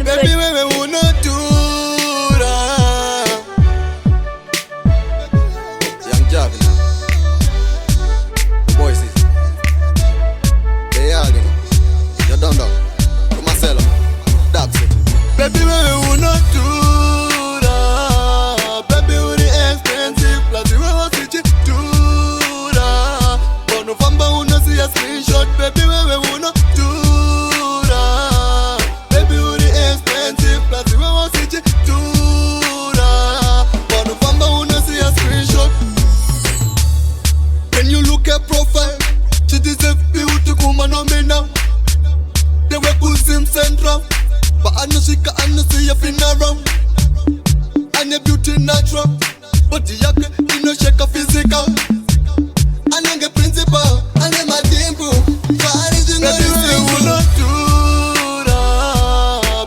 Baby wewe unatura. Young Javi the boys is they are you don't know Marcelo that's it. Baby wewe unatura. Baby uri expensive plus wewe wasichitura. Bono famba unasia screenshot. Baby wewe unatura. Baby uri expensive plus wewe wasichitura. Bono famba unasia screenshot. When you look at profile, she deserve beauty woman on me now. They were Kuzim Central, but I know she can't see you fin around. And your beauty natural, but the yak, you know shake a physical. And I'm the principal, and I'm a dimple. Far is you know the single.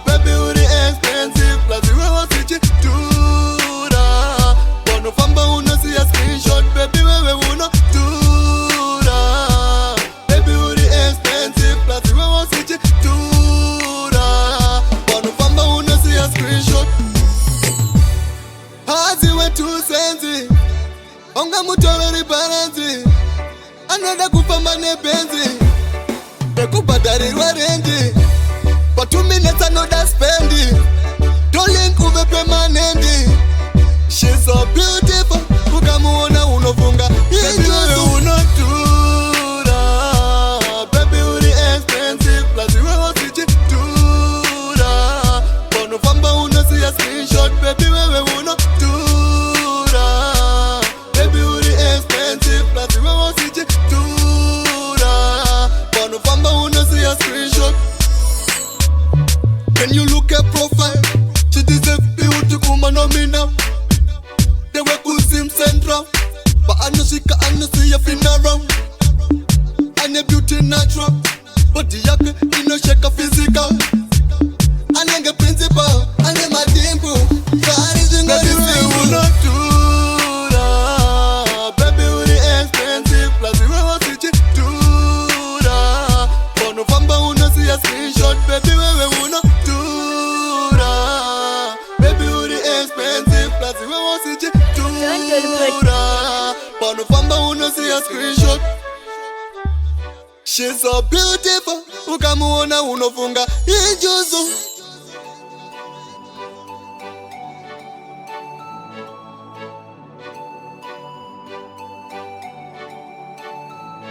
Baby, you're expensive, plus you want to see Tura. But no famba, you know see a screenshot, baby, we wanna Tura. Baby, you're expensive, plus you want to see Tura. But no famba, you know see a screenshot. Hazi wetu senzi onga mutoro ribaranzi anada kufamba nebenzi bekubadarirwa rendi but 2 minutes anoda spendi don't link uve permanenti. She's so beautiful ukamuona unofunga baby wewe unatura. Baby uri expensive plus wewe wasichitura. Bono famba unasia screenshot baby wewe unatura. Baby uri expensive plus wewe wasichitura. Bono famba unasia screenshot. When you look at profile, she deserve beauty woman on me now. They were Kuzim Central, but I know she can't see you fin around. And your beauty natural, but the yak, you know shake a physical. And I'm the principal, and I'm a dimple. Far is you know the single. Baby, you're expensive, plus you want to see Tura. But no famba, you know see a screenshot, baby, we wanna Tura. Baby, you're expensive, plus you want to see Tura. But no famba, you know see a screenshot. She's so beautiful, ukamuona unofunga ijuzu.